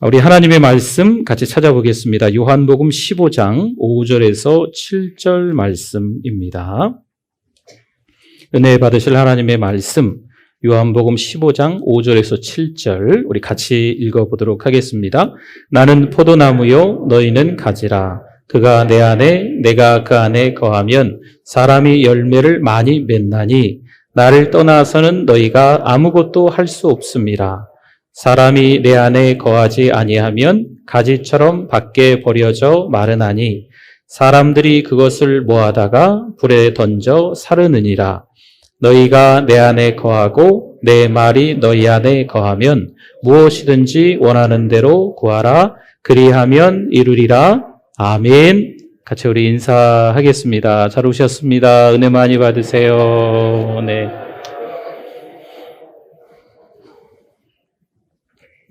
우리 하나님의 말씀 같이 찾아보겠습니다. 요한복음 15장 5절에서 7절 말씀입니다. 은혜 받으실 하나님의 말씀, 요한복음 15장 5절에서 7절 우리 같이 읽어보도록 하겠습니다. 나는 포도나무요 너희는 가지라. 그가 내 안에 내가 그 안에 거하면 사람이 열매를 많이 맺나니 나를 떠나서는 너희가 아무것도 할 수 없음이라. 사람이 내 안에 거하지 아니하면 가지처럼 밖에 버려져 마르나니 사람들이 그것을 모아다가 불에 던져 사르느니라. 너희가 내 안에 거하고 내 말이 너희 안에 거하면 무엇이든지 원하는 대로 구하라. 그리하면 이루리라. 아멘. 같이 우리 인사하겠습니다. 잘 오셨습니다. 은혜 많이 받으세요.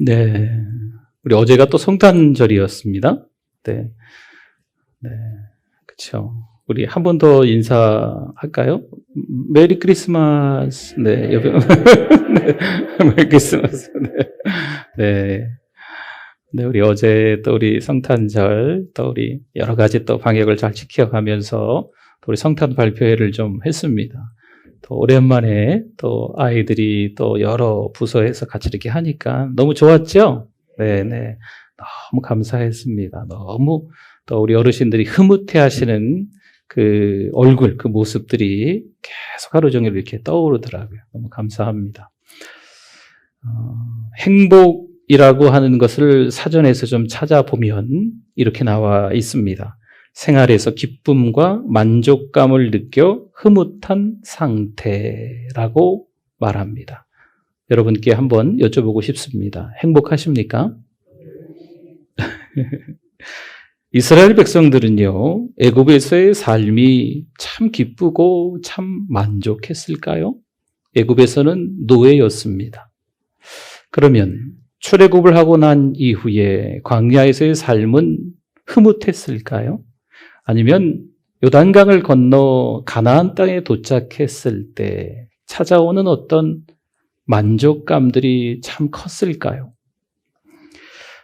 네. 우리 어제가 또 성탄절이었습니다. 네. 그쵸. 우리 한 번 더 인사할까요? 메리 크리스마스. 네. 여러분. 네. 메리 크리스마스. 네. 네. 우리 어제 또 우리 성탄절, 또 우리 여러 가지 또 방역을 잘 지켜가면서 또 우리 성탄 발표회를 좀 했습니다. 또 오랜만에 또 아이들이 또 여러 부서에서 같이 이렇게 하니까 너무 좋았죠? 네네. 너무 감사했습니다. 너무 또 우리 어르신들이 흐뭇해 하시는 그 얼굴, 그 모습들이 계속 하루 종일 이렇게 떠오르더라고요. 너무 감사합니다. 행복이라고 하는 것을 사전에서 좀 찾아보면 이렇게 나와 있습니다. 생활에서 기쁨과 만족감을 느껴 흐뭇한 상태라고 말합니다. 여러분께 한번 여쭤보고 싶습니다. 행복하십니까? 이스라엘 백성들은요, 애굽에서의 삶이 참 기쁘고 참 만족했을까요? 애굽에서는 노예였습니다. 그러면 출애굽을 하고 난 이후에 광야에서의 삶은 흐뭇했을까요? 아니면 요단강을 건너 가나안 땅에 도착했을 때 찾아오는 어떤 만족감들이 참 컸을까요?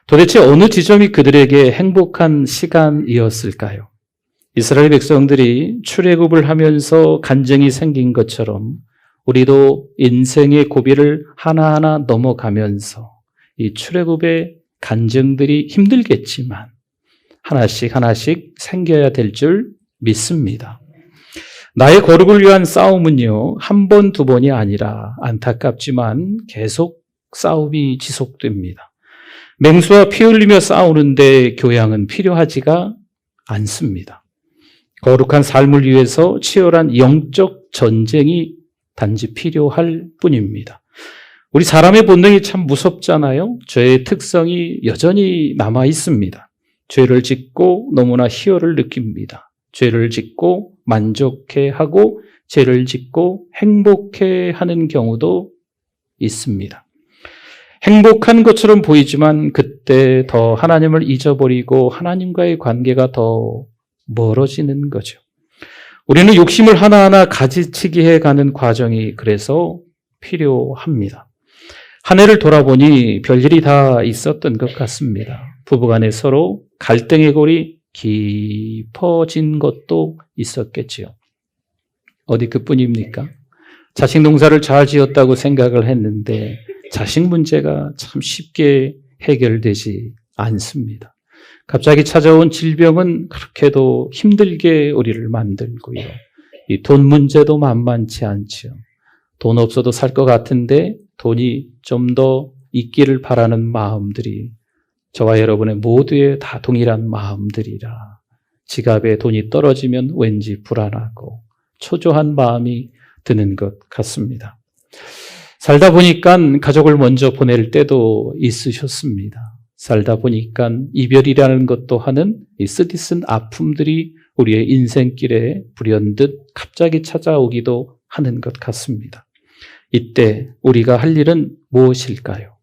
도대체 어느 지점이 그들에게 행복한 시간이었을까요? 이스라엘 백성들이 출애굽을 하면서 간증이 생긴 것처럼 우리도 인생의 고비를 하나하나 넘어가면서 이 출애굽의 간증들이 힘들겠지만 하나씩 생겨야 될 줄 믿습니다. 나의 거룩을 위한 싸움은요, 한 번, 두 번이 아니라 안타깝지만 계속 싸움이 지속됩니다. 맹수와 피 흘리며 싸우는데 교양은 필요하지가 않습니다. 거룩한 삶을 위해서 치열한 영적 전쟁이 단지 필요할 뿐입니다. 우리 사람의 본능이 참 무섭잖아요. 죄의 특성이 여전히 남아 있습니다. 죄를 짓고 너무나 희열을 느낍니다. 죄를 짓고 만족해하고 죄를 짓고 행복해하는 경우도 있습니다. 행복한 것처럼 보이지만 그때 더 하나님을 잊어버리고 하나님과의 관계가 더 멀어지는 거죠. 우리는 욕심을 하나하나 가지치기 해가는 과정이 그래서 필요합니다. 한 해를 돌아보니 별일이 다 있었던 것 같습니다. 부부간에 서로 갈등의 골이 깊어진 것도 있었겠지요. 어디 그뿐입니까? 자식 농사를 잘 지었다고 생각을 했는데 자식 문제가 참 쉽게 해결되지 않습니다. 갑자기 찾아온 질병은 그렇게도 힘들게 우리를 만들고요. 이 돈 문제도 만만치 않죠. 돈 없어도 살 것 같은데 돈이 좀 더 있기를 바라는 마음들이 저와 여러분의 모두의 다 동일한 마음들이라 지갑에 돈이 떨어지면 왠지 불안하고 초조한 마음이 드는 것 같습니다. 살다 보니까 가족을 먼저 보낼 때도 있으셨습니다. 살다 보니까 이별이라는 것 또한은 이 쓰디쓴 아픔들이 우리의 인생길에 불현듯 갑자기 찾아오기도 하는 것 같습니다. 이때 우리가 할 일은 무엇일까요?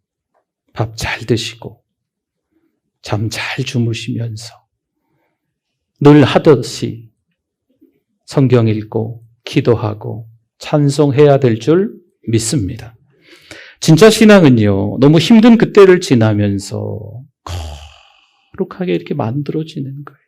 밥 잘 드시고 잠 잘 주무시면서 늘 하듯이 성경 읽고 기도하고 찬송해야 될 줄 믿습니다. 진짜 신앙은요, 너무 힘든 그때를 지나면서 거룩하게 이렇게 만들어지는 거예요.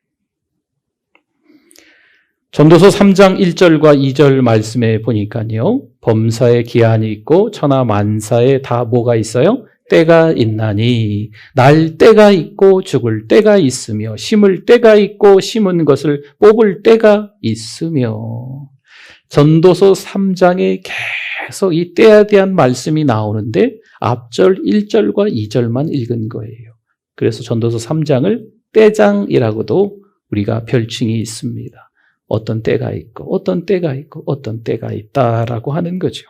전도서 3장 1절과 2절 말씀에 보니까요. 범사에 기한이 있고 천하 만사에 다 뭐가 있어요? 때가 있나니 날 때가 있고 죽을 때가 있으며 심을 때가 있고 심은 것을 뽑을 때가 있으며 전도서 3장에 계속 이 때에 대한 말씀이 나오는데 앞절 1절과 2절만 읽은 거예요. 그래서 전도서 3장을 때장이라고도 우리가 별칭이 있습니다. 어떤 때가 있고 어떤 때가 있고 어떤 때가 있다라고 하는 거죠.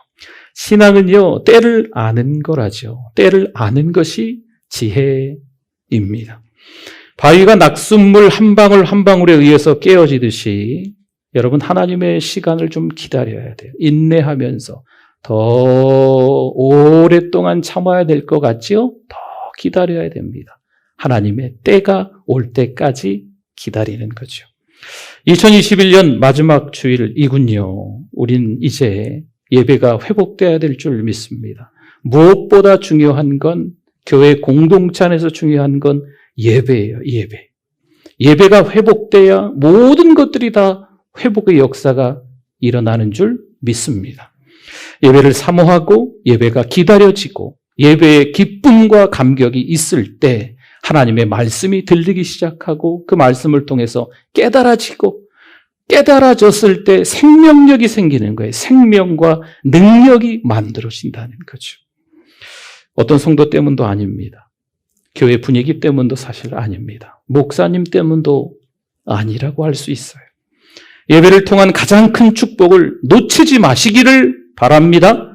신앙은요, 때를 아는 거라죠. 때를 아는 것이 지혜입니다. 바위가 낙숫물 한 방울 한 방울에 의해서 깨어지듯이 여러분 하나님의 시간을 좀 기다려야 돼요. 인내하면서 더 오랫동안 참아야 될 것 같지요? 더 기다려야 됩니다. 하나님의 때가 올 때까지 기다리는 거죠. 2021년 마지막 주일이군요. 우린 이제 예배가 회복돼야 될 줄 믿습니다. 무엇보다 중요한 건 교회 공동체 안에서 중요한 건 예배예요. 예배. 예배가 회복돼야 모든 것들이 다 회복의 역사가 일어나는 줄 믿습니다. 예배를 사모하고 예배가 기다려지고 예배의 기쁨과 감격이 있을 때 하나님의 말씀이 들리기 시작하고 그 말씀을 통해서 깨달아졌을 때 생명력이 생기는 거예요. 생명과 능력이 만들어진다는 거죠. 어떤 성도 때문도 아닙니다. 교회 분위기 때문도 사실 아닙니다. 목사님 때문도 아니라고 할 수 있어요. 예배를 통한 가장 큰 축복을 놓치지 마시기를 바랍니다.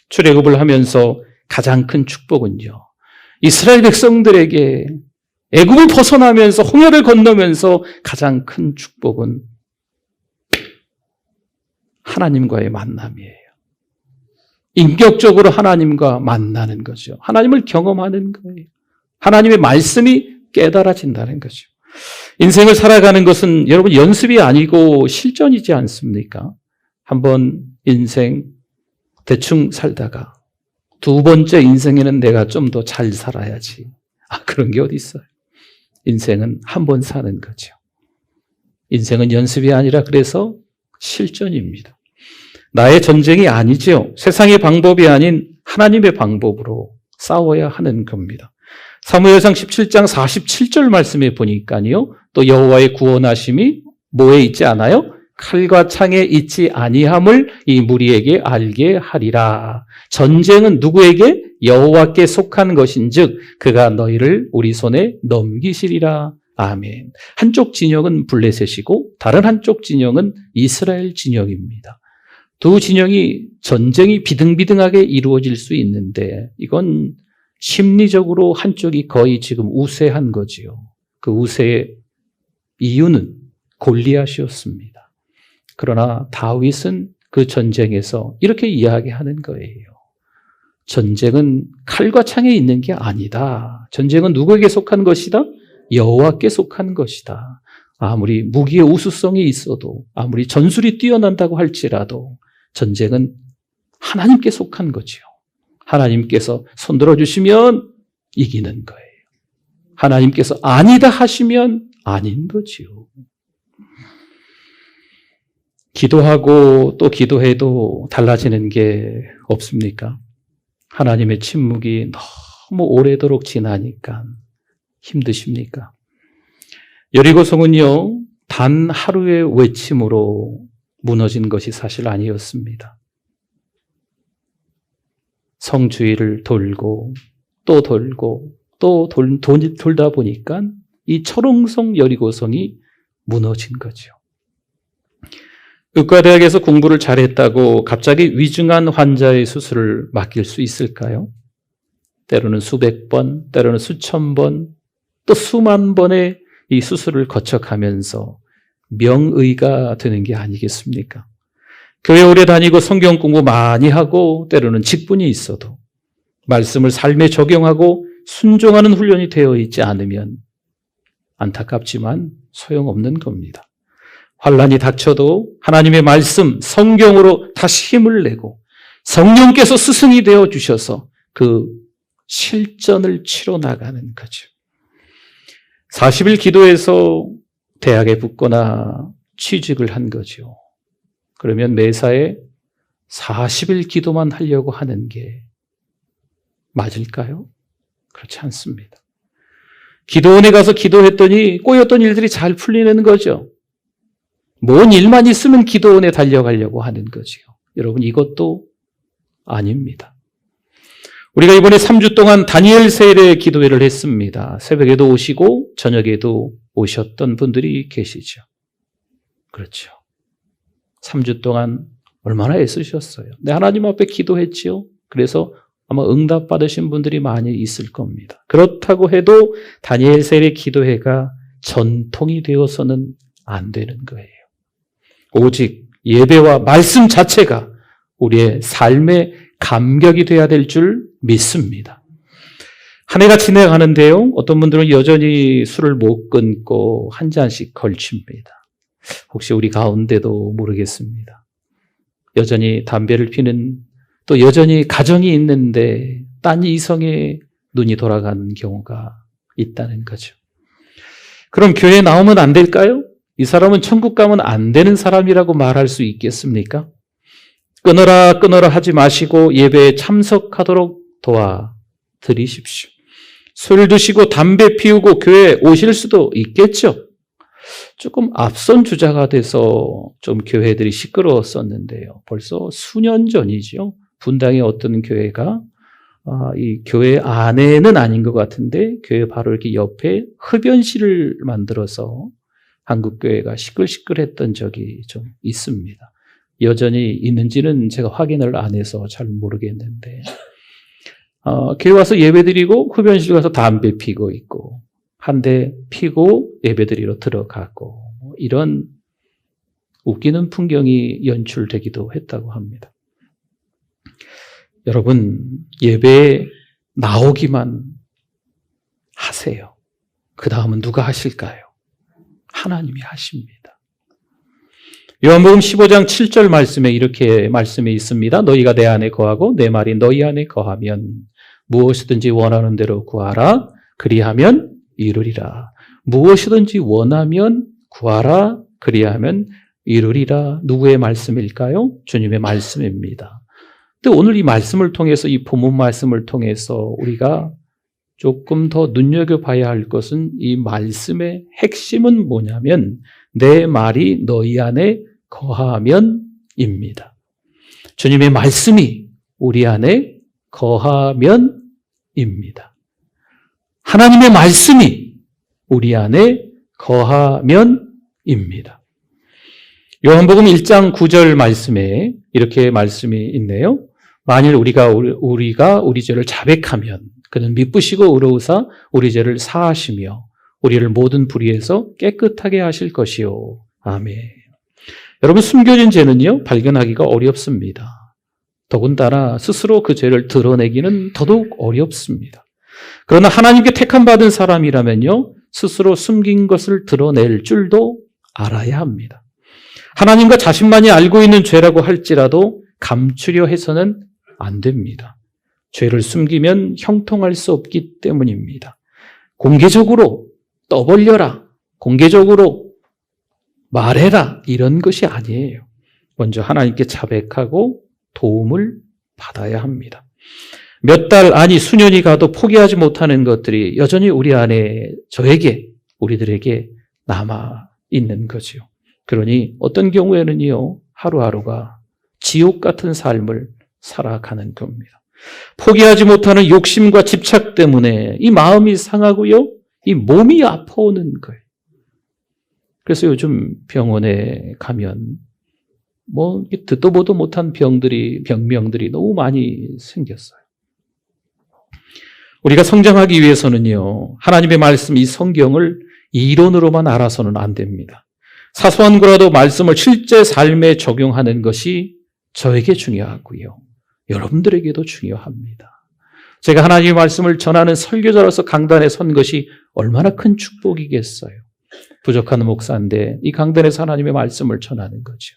출애굽을 하면서 가장 큰 축복은요. 이스라엘 백성들에게 애굽을 벗어나면서 홍해를 건너면서 가장 큰 축복은 하나님과의 만남이에요. 인격적으로 하나님과 만나는 거죠. 하나님을 경험하는 거예요. 하나님의 말씀이 깨달아진다는 거죠. 인생을 살아가는 것은 여러분 연습이 아니고 실전이지 않습니까? 한번 인생 대충 살다가 두 번째 인생에는 내가 좀 더 잘 살아야지. 그런 게 어디 있어요? 인생은 한 번 사는 거죠. 인생은 연습이 아니라 그래서 실전입니다. 나의 전쟁이 아니죠. 세상의 방법이 아닌 하나님의 방법으로 싸워야 하는 겁니다. 사무엘상 17장 47절 말씀에 보니까요. 또 여호와의 구원하심이 뭐에 있지 않아요? 칼과 창에 있지 아니함을 이 무리에게 알게 하리라. 전쟁은 누구에게? 여호와께 속한 것인즉 그가 너희를 우리 손에 넘기시리라. 아멘. 한쪽 진영은 블레셋이고 다른 한쪽 진영은 이스라엘 진영입니다. 두 진영이 전쟁이 비등비등하게 이루어질 수 있는데 이건 심리적으로 한쪽이 거의 지금 우세한 거지요. 그 우세의 이유는 골리앗이었습니다. 그러나 다윗은 그 전쟁에서 이렇게 이야기하는 거예요. 전쟁은 칼과 창에 있는 게 아니다. 전쟁은 누구에게 속한 것이다? 여호와께 속한 것이다. 아무리 무기의 우수성이 있어도 아무리 전술이 뛰어난다고 할지라도 전쟁은 하나님께 속한 거죠. 하나님께서 손들어 주시면 이기는 거예요. 하나님께서 아니다 하시면 아닌 거지요. 기도하고 또 기도해도 달라지는 게 없습니까? 하나님의 침묵이 너무 오래도록 지나니까 힘드십니까? 여리고성은요, 단 하루의 외침으로 무너진 것이 사실 아니었습니다. 성 주위를 돌고 또 돌고 또 돌다 보니까 이 철옹성 여리고성이 무너진 거죠. 의과대학에서 공부를 잘했다고 갑자기 위중한 환자의 수술을 맡길 수 있을까요? 때로는 수백 번, 때로는 수천 번, 또 수만 번의 이 수술을 거쳐가면서 명의가 되는 게 아니겠습니까? 교회 오래 다니고 성경 공부 많이 하고 때로는 직분이 있어도 말씀을 삶에 적용하고 순종하는 훈련이 되어 있지 않으면 안타깝지만 소용없는 겁니다. 환난이 닥쳐도 하나님의 말씀, 성경으로 다시 힘을 내고 성령께서 스승이 되어 주셔서 그 실전을 치러 나가는 거죠. 40일 기도해서 대학에 붙거나 취직을 한 거죠. 그러면 매사에 40일 기도만 하려고 하는 게 맞을까요? 그렇지 않습니다. 기도원에 가서 기도했더니 꼬였던 일들이 잘 풀리는 거죠. 뭔 일만 있으면 기도원에 달려가려고 하는 거지요. 여러분, 이것도 아닙니다. 우리가 이번에 3주 동안 다니엘 세일의 기도회를 했습니다. 새벽에도 오시고 저녁에도 오셨던 분들이 계시죠. 그렇죠. 3주 동안 얼마나 애쓰셨어요. 네, 하나님 앞에 기도했지요. 그래서 아마 응답 받으신 분들이 많이 있을 겁니다. 그렇다고 해도 다니엘 세일의 기도회가 전통이 되어서는 안 되는 거예요. 오직 예배와 말씀 자체가 우리의 삶의 감격이 돼야 될 줄 믿습니다. 한 해가 지나가는데요. 어떤 분들은 여전히 술을 못 끊고 한 잔씩 걸칩니다. 혹시 우리 가운데도 모르겠습니다. 여전히 담배를 피는, 또 여전히 가정이 있는데 딴 이성에 눈이 돌아가는 경우가 있다는 거죠. 그럼 교회에 나오면 안 될까요? 이 사람은 천국 가면 안 되는 사람이라고 말할 수 있겠습니까? 끊어라 끊어라 하지 마시고 예배에 참석하도록 도와드리십시오. 술 드시고 담배 피우고 교회에 오실 수도 있겠죠. 조금 앞선 주자가 돼서 좀 교회들이 시끄러웠었는데요. 벌써 수년 전이죠. 분당의 어떤 교회가 이 교회 안에는 아닌 것 같은데 교회 바로 이렇게 옆에 흡연실을 만들어서 한국교회가 시끌시끌했던 적이 좀 있습니다. 여전히 있는지는 제가 확인을 안 해서 잘 모르겠는데 교회 와서 예배드리고 흡연실 가서 담배 피고 있고 한 대 피고 예배드리러 들어가고 이런 웃기는 풍경이 연출되기도 했다고 합니다. 여러분, 예배에 나오기만 하세요. 그 다음은 누가 하실까요? 하나님이 하십니다. 요한복음 15장 7절 말씀에 이렇게 말씀이 있습니다. 너희가 내 안에 거하고 내 말이 너희 안에 거하면 무엇이든지 원하는 대로 구하라. 그리하면 이루리라. 무엇이든지 원하면 구하라. 그리하면 이루리라. 누구의 말씀일까요? 주님의 말씀입니다. 근데 오늘 이 말씀을 통해서, 이 본문 말씀을 통해서 우리가 조금 더 눈여겨봐야 할 것은 이 말씀의 핵심은 뭐냐면 내 말이 너희 안에 거하면입니다. 주님의 말씀이 우리 안에 거하면입니다. 하나님의 말씀이 우리 안에 거하면입니다. 요한복음 1장 9절 말씀에 이렇게 말씀이 있네요. 만일 우리가 우리 죄를 자백하면 그는 미쁘시고 의로우사 우리 죄를 사하시며 우리를 모든 불의에서 깨끗하게 하실 것이요. 아멘. 여러분, 숨겨진 죄는요, 발견하기가 어렵습니다. 더군다나 스스로 그 죄를 드러내기는 더더욱 어렵습니다. 그러나 하나님께 택함받은 사람이라면요, 스스로 숨긴 것을 드러낼 줄도 알아야 합니다. 하나님과 자신만이 알고 있는 죄라고 할지라도 감추려 해서는 안 됩니다. 죄를 숨기면 형통할 수 없기 때문입니다. 공개적으로 떠벌려라, 공개적으로 말해라, 이런 것이 아니에요. 먼저 하나님께 자백하고 도움을 받아야 합니다. 몇 달, 아니 수년이 가도 포기하지 못하는 것들이 여전히 우리 안에, 저에게, 우리들에게 남아 있는 거죠. 그러니 어떤 경우에는요, 하루하루가 지옥 같은 삶을 살아가는 겁니다. 포기하지 못하는 욕심과 집착 때문에 이 마음이 상하고요, 이 몸이 아파오는 거예요. 그래서 요즘 병원에 가면 듣도 보도 못한 병명들이 너무 많이 생겼어요. 우리가 성장하기 위해서는요, 하나님의 말씀, 이 성경을 이론으로만 알아서는 안 됩니다. 사소한 거라도 말씀을 실제 삶에 적용하는 것이 저에게 중요하고요, 여러분들에게도 중요합니다. 제가 하나님의 말씀을 전하는 설교자로서 강단에 선 것이 얼마나 큰 축복이겠어요. 부족한 목사인데 이 강단에서 하나님의 말씀을 전하는 거죠.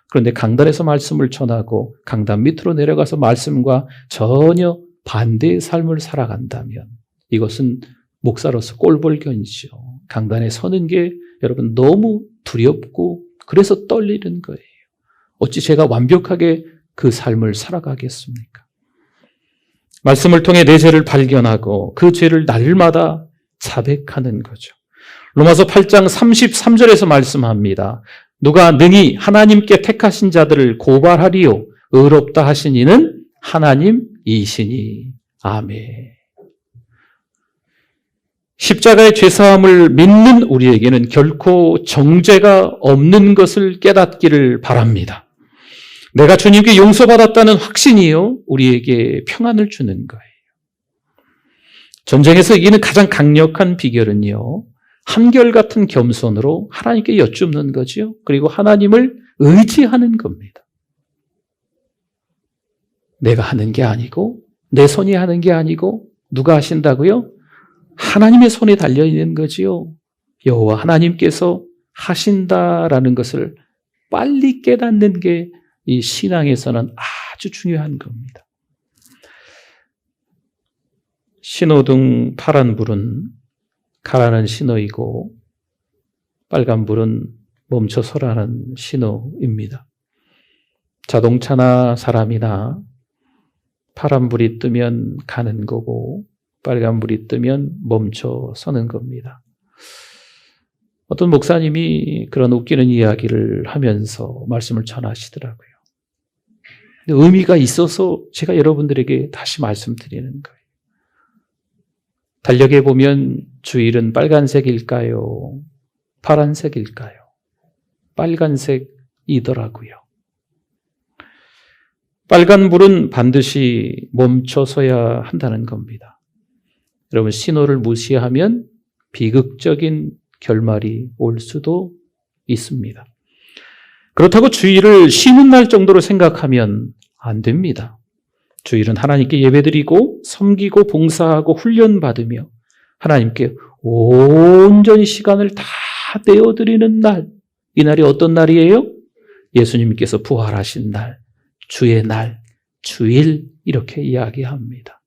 그런데 강단에서 말씀을 전하고 강단 밑으로 내려가서 말씀과 전혀 반대의 삶을 살아간다면 이것은 목사로서 꼴불견이죠. 강단에 서는 게 여러분 너무 두렵고 그래서 떨리는 거예요. 어찌 제가 완벽하게 그 삶을 살아가겠습니까? 말씀을 통해 내 죄를 발견하고 그 죄를 날마다 자백하는 거죠. 로마서 8장 33절에서 말씀합니다. 누가 능히 하나님께 택하신 자들을 고발하리요 의롭다 하신 이는 하나님이시니. 아멘. 십자가의 죄사함을 믿는 우리에게는 결코 정죄가 없는 것을 깨닫기를 바랍니다. 내가 주님께 용서받았다는 확신이요 우리에게 평안을 주는 거예요. 전쟁에서 이기는 가장 강력한 비결은요 한결같은 겸손으로 하나님께 여쭙는 거지요. 그리고 하나님을 의지하는 겁니다. 내가 하는 게 아니고 내 손이 하는 게 아니고 누가 하신다고요? 하나님의 손에 달려있는 거지요. 여호와 하나님께서 하신다라는 것을 빨리 깨닫는 게 이 신앙에서는 아주 중요한 겁니다. 신호등 파란불은 가라는 신호이고 빨간불은 멈춰서라는 신호입니다. 자동차나 사람이나 파란불이 뜨면 가는 거고 빨간불이 뜨면 멈춰 서는 겁니다. 어떤 목사님이 그런 웃기는 이야기를 하면서 말씀을 전하시더라고요. 근데 의미가 있어서 제가 여러분들에게 다시 말씀드리는 거예요. 달력에 보면 주일은 빨간색일까요? 파란색일까요? 빨간색이더라고요. 빨간불은 반드시 멈춰서야 한다는 겁니다. 여러분, 신호를 무시하면 비극적인 결말이 올 수도 있습니다. 그렇다고 주일을 쉬는 날 정도로 생각하면 안 됩니다. 주일은 하나님께 예배드리고 섬기고 봉사하고 훈련받으며 하나님께 온전히 시간을 다 떼어드리는 날. 이 날이 어떤 날이에요? 예수님께서 부활하신 날, 주의 날, 주일 이렇게 이야기합니다.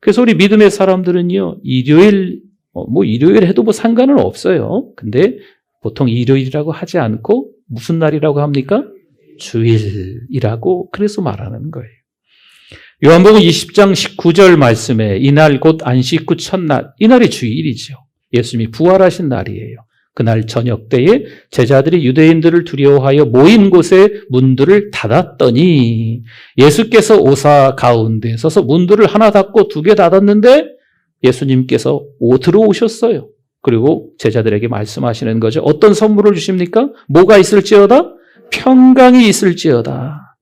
그래서 우리 믿음의 사람들은요, 일요일 해도 상관은 없어요. 근데 보통 일요일이라고 하지 않고 무슨 날이라고 합니까? 주일이라고 그래서 말하는 거예요. 요한복음 20장 19절 말씀에 이날 곧 안식 후 첫날, 이 날이 주일이죠. 예수님이 부활하신 날이에요. 그날 저녁 때에 제자들이 유대인들을 두려워하여 모인 곳에 문들을 닫았더니 예수께서 오사 가운데 서서 문들을 하나 닫고 두 개 닫았는데 예수님께서 들어오셨어요. 그리고 제자들에게 말씀하시는 거죠. 어떤 선물을 주십니까? 뭐가 있을지어다? 평강이 있을지어다.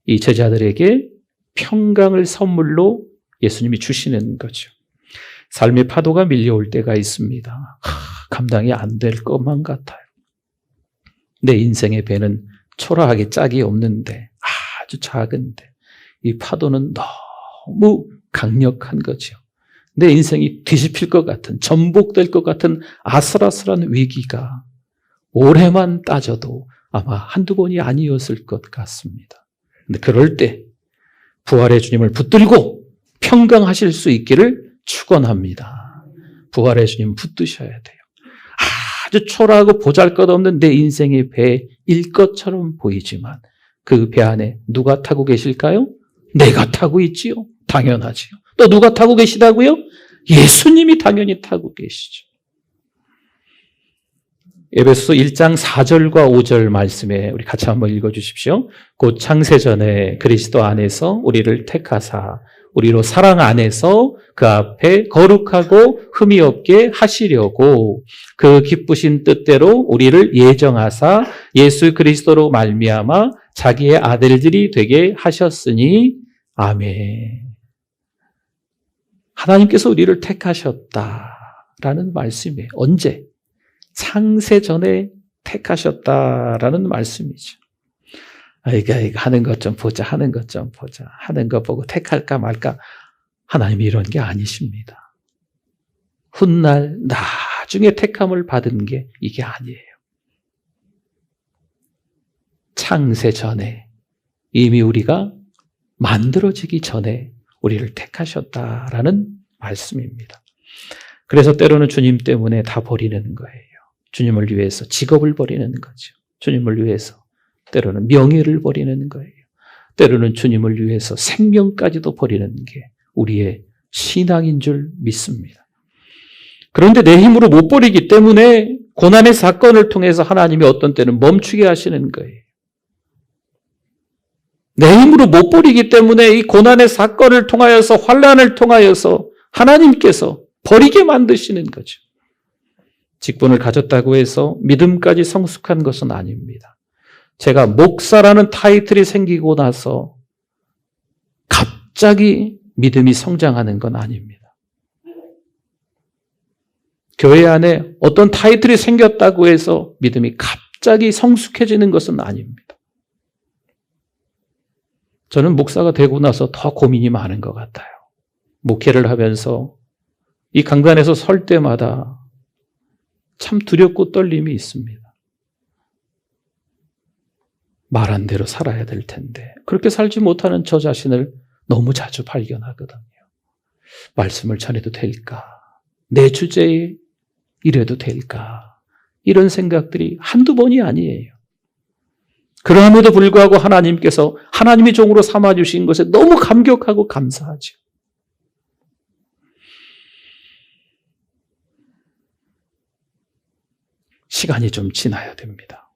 이 제자들에게 평강을 선물로 예수님이 주시는 거죠. 삶의 파도가 밀려올 때가 있습니다. 감당이 안 될 것만 같아요. 내 인생의 배는 초라하게 짝이 없는데 아주 작은데 이 파도는 너무 강력한 거죠. 내 인생이 뒤집힐 것 같은, 전복될 것 같은 아슬아슬한 위기가 올해만 따져도 아마 한두 번이 아니었을 것 같습니다. 근데 그럴 때 부활의 주님을 붙들고 평강하실 수 있기를 축원합니다. 부활의 주님 붙드셔야 돼요. 아주 초라하고 보잘것없는 내 인생의 배일 것처럼 보이지만 그 배 안에 누가 타고 계실까요? 내가 타고 있지요. 당연하지요. 또 누가 타고 계시다고요? 예수님이 당연히 타고 계시죠. 에베소서 1장 4절과 5절 말씀에 우리 같이 한번 읽어주십시오. 곧 창세전에 그리스도 안에서 우리를 택하사 우리로 사랑 안에서 그 앞에 거룩하고 흠이 없게 하시려고 그 기쁘신 뜻대로 우리를 예정하사 예수 그리스도로 말미암아 자기의 아들들이 되게 하셨으니 아멘. 하나님께서 우리를 택하셨다라는 말씀이에요. 언제? 창세전에 택하셨다라는 말씀이죠. 이거 하는 것 좀 보자, 하는 것 좀 보자. 하는 거 보고 택할까 말까. 하나님이 이런 게 아니십니다. 훗날 나중에 택함을 받은 게 이게 아니에요. 창세전에 이미 우리가 만들어지기 전에 우리를 택하셨다라는 말씀입니다. 그래서 때로는 주님 때문에 다 버리는 거예요. 주님을 위해서 직업을 버리는 거죠. 주님을 위해서 때로는 명예를 버리는 거예요. 때로는 주님을 위해서 생명까지도 버리는 게 우리의 신앙인 줄 믿습니다. 그런데 내 힘으로 못 버리기 때문에 고난의 사건을 통해서 하나님이 어떤 때는 멈추게 하시는 거예요. 내 힘으로 못 버리기 때문에 이 고난의 사건을 통하여서 환난을 통하여서 하나님께서 버리게 만드시는 거죠. 직분을 가졌다고 해서 믿음까지 성숙한 것은 아닙니다. 제가 목사라는 타이틀이 생기고 나서 갑자기 믿음이 성장하는 건 아닙니다. 교회 안에 어떤 타이틀이 생겼다고 해서 믿음이 갑자기 성숙해지는 것은 아닙니다. 저는 목사가 되고 나서 더 고민이 많은 것 같아요. 목회를 하면서 이 강단에서 설 때마다 참 두렵고 떨림이 있습니다. 말한 대로 살아야 될 텐데 그렇게 살지 못하는 저 자신을 너무 자주 발견하거든요. 말씀을 전해도 될까? 내 주제에 이래도 될까? 이런 생각들이 한두 번이 아니에요. 그럼에도 불구하고 하나님께서 하나님의 종으로 삼아주신 것에 너무 감격하고 감사하죠. 시간이 좀 지나야 됩니다.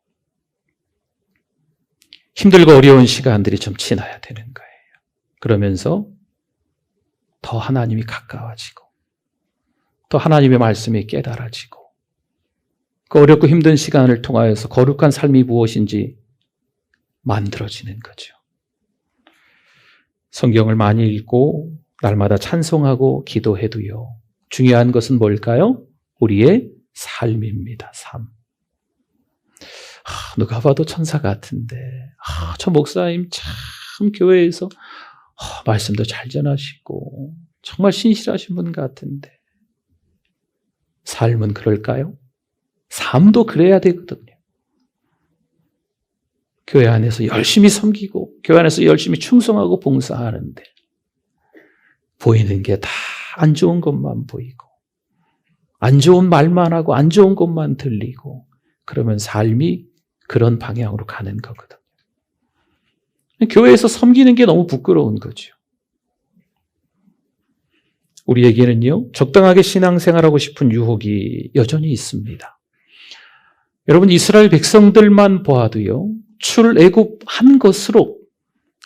힘들고 어려운 시간들이 좀 지나야 되는 거예요. 그러면서 더 하나님이 가까워지고 또 하나님의 말씀이 깨달아지고 그 어렵고 힘든 시간을 통하여서 거룩한 삶이 무엇인지 만들어지는 거죠. 성경을 많이 읽고 날마다 찬송하고 기도해도요. 중요한 것은 뭘까요? 우리의 삶입니다. 삶. 누가 봐도 천사 같은데 저 목사님 참 교회에서 말씀도 잘 전하시고 정말 신실하신 분 같은데 삶은 그럴까요? 삶도 그래야 되거든요. 교회 안에서 열심히 섬기고 교회 안에서 열심히 충성하고 봉사하는데 보이는 게 다 안 좋은 것만 보이고 안 좋은 말만 하고 안 좋은 것만 들리고 그러면 삶이 그런 방향으로 가는 거거든요. 교회에서 섬기는 게 너무 부끄러운 거죠. 우리에게는요, 적당하게 신앙생활하고 싶은 유혹이 여전히 있습니다. 여러분, 이스라엘 백성들만 보아도요, 출애굽한 것으로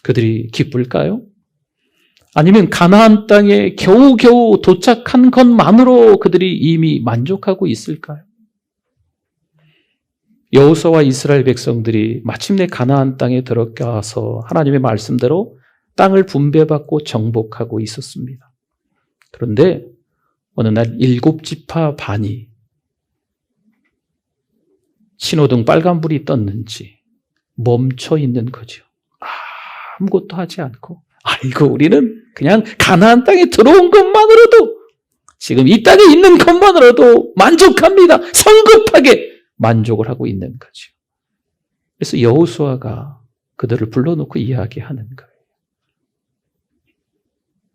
그들이 기쁠까요? 아니면 가나안 땅에 겨우겨우 도착한 것만으로 그들이 이미 만족하고 있을까요? 여호수아와 이스라엘 백성들이 마침내 가나안 땅에 들어가서 하나님의 말씀대로 땅을 분배받고 정복하고 있었습니다. 그런데 어느 날 7지파 반이 신호등 빨간불이 떴는지 멈춰 있는 거죠. 아무것도 하지 않고 아이고 우리는 그냥 가나안 땅에 들어온 것만으로도 지금 이 땅에 있는 것만으로도 만족합니다. 성급하게 만족을 하고 있는 거죠. 그래서 여호수아가 그들을 불러놓고 이야기하는 거예요.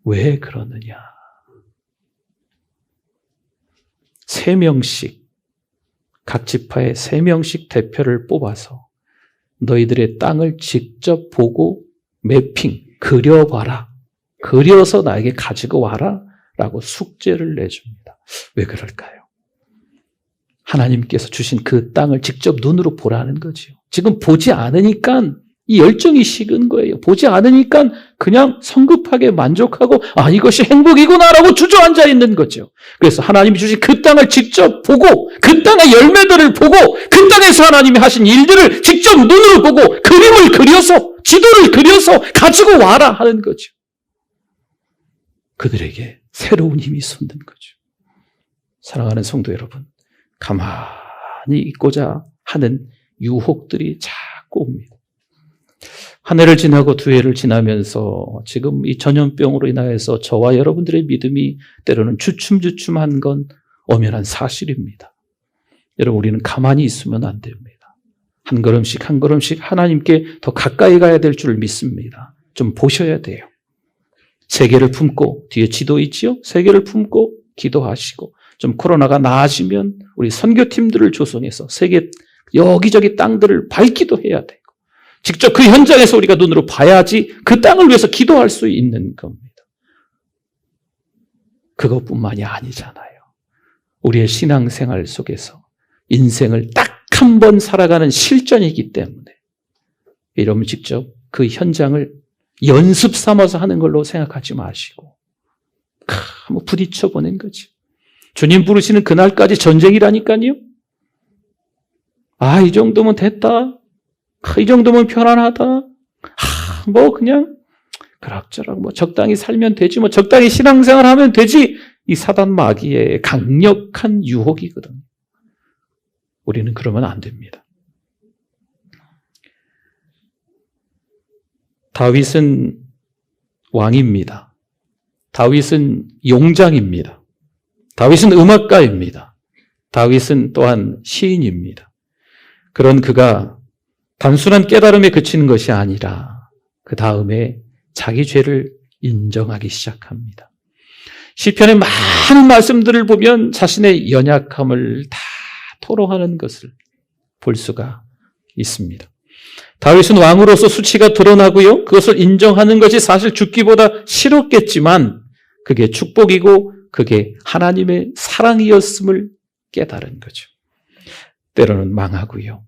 왜 그러느냐? 3명씩 각 지파에 3명씩 대표를 뽑아서 너희들의 땅을 직접 보고 매핑, 그려봐라. 그려서 나에게 가지고 와라. 라고 숙제를 내줍니다. 왜 그럴까요? 하나님께서 주신 그 땅을 직접 눈으로 보라는 거죠. 지금 보지 않으니까 이 열정이 식은 거예요. 보지 않으니까 그냥 성급하게 만족하고 이것이 행복이구나라고 주저앉아 있는 거죠. 그래서 하나님이 주신 그 땅을 직접 보고 그 땅의 열매들을 보고 그 땅에서 하나님이 하신 일들을 직접 눈으로 보고 그림을 그려서 지도를 그려서 가지고 와라 하는 거죠. 그들에게 새로운 힘이 솟는 거죠. 사랑하는 성도 여러분, 가만히 있고자 하는 유혹들이 자꾸 옵니다. 한 해를 지나고 두 해를 지나면서 지금 이 전염병으로 인하여서 저와 여러분들의 믿음이 때로는 주춤주춤한 건 엄연한 사실입니다. 여러분, 우리는 가만히 있으면 안 됩니다. 한 걸음씩 한 걸음씩 하나님께 더 가까이 가야 될 줄 믿습니다. 좀 보셔야 돼요. 세계를 품고 뒤에 지도 있지요? 세계를 품고 기도하시고 좀 코로나가 나아지면 우리 선교팀들을 조성해서 세계 여기저기 땅들을 밟기도 해야 되고 직접 그 현장에서 우리가 눈으로 봐야지 그 땅을 위해서 기도할 수 있는 겁니다. 그것뿐만이 아니잖아요. 우리의 신앙생활 속에서 인생을 딱 한 번 살아가는 실전이기 때문에 여러분 직접 그 현장을 연습 삼아서 하는 걸로 생각하지 마시고 한번 부딪혀 보는 거지. 주님 부르시는 그날까지 전쟁이라니까요. 이 정도면 됐다. 이 정도면 편안하다. 그냥 그럭저럭 적당히 살면 되지, 적당히 신앙생활 하면 되지. 이 사단 마귀의 강력한 유혹이거든요. 우리는 그러면 안 됩니다. 다윗은 왕입니다. 다윗은 용장입니다. 다윗은 음악가입니다. 다윗은 또한 시인입니다. 그런 그가 단순한 깨달음에 그치는 것이 아니라 그 다음에 자기 죄를 인정하기 시작합니다. 시편의 많은 말씀들을 보면 자신의 연약함을 다 토로하는 것을 볼 수가 있습니다. 다윗은 왕으로서 수치가 드러나고요. 그것을 인정하는 것이 사실 죽기보다 싫었겠지만 그게 축복이고 그게 하나님의 사랑이었음을 깨달은 거죠. 때로는 망하고요.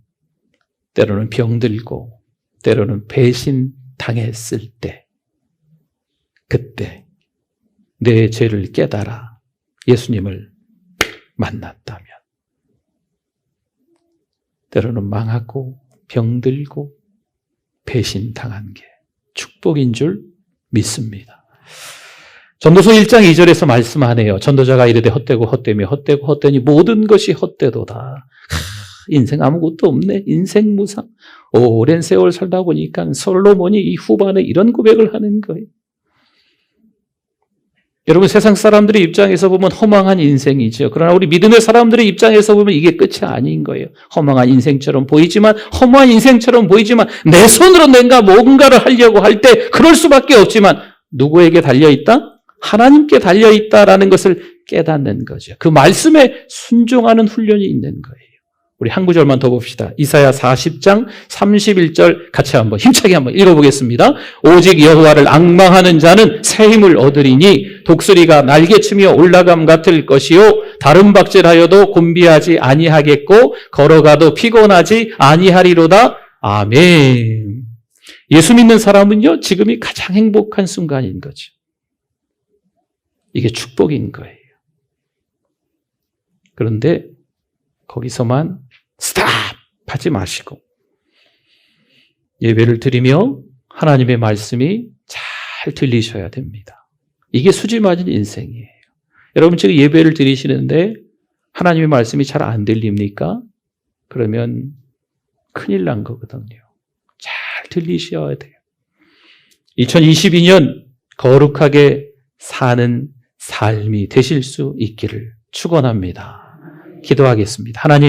때로는 병들고 때로는 배신당했을 때 그때 내 죄를 깨달아 예수님을 만났다면 때로는 망하고 병들고 배신당한 게 축복인 줄 믿습니다. 전도서 1장 2절에서 말씀하네요. 전도자가 이르되 헛되고 헛되며 헛되고 헛되니 모든 것이 헛되도다. 인생 아무것도 없네. 인생 무상. 오랜 세월 살다 보니까 솔로몬이 이 후반에 이런 고백을 하는 거예요. 여러분 세상 사람들의 입장에서 보면 허망한 인생이죠. 그러나 우리 믿음의 사람들의 입장에서 보면 이게 끝이 아닌 거예요. 허망한 인생처럼 보이지만 허무한 인생처럼 보이지만 내 손으로 뭔가를 하려고 할 때 그럴 수밖에 없지만 누구에게 달려있다? 하나님께 달려있다라는 것을 깨닫는 거죠. 그 말씀에 순종하는 훈련이 있는 거예요. 우리 한 구절만 더 봅시다. 이사야 40장 31절 같이 한번 힘차게 한번 읽어보겠습니다. 오직 여호와를 앙망하는 자는 새 힘을 얻으리니 독수리가 날개치며 올라감 같을 것이요 다른 박질하여도 곤비하지 아니하겠고 걸어가도 피곤하지 아니하리로다. 아멘. 예수 믿는 사람은요 지금이 가장 행복한 순간인 거죠. 이게 축복인 거예요. 그런데 거기서만 스탑 하지 마시고 예배를 드리며 하나님의 말씀이 잘 들리셔야 됩니다. 이게 수지 맞은 인생이에요. 여러분 지금 예배를 드리시는데 하나님의 말씀이 잘 안 들립니까? 그러면 큰일 난 거거든요. 잘 들리셔야 돼요. 2022년 거룩하게 사는 삶이 되실 수 있기를 축원합니다. 기도하겠습니다. 하나님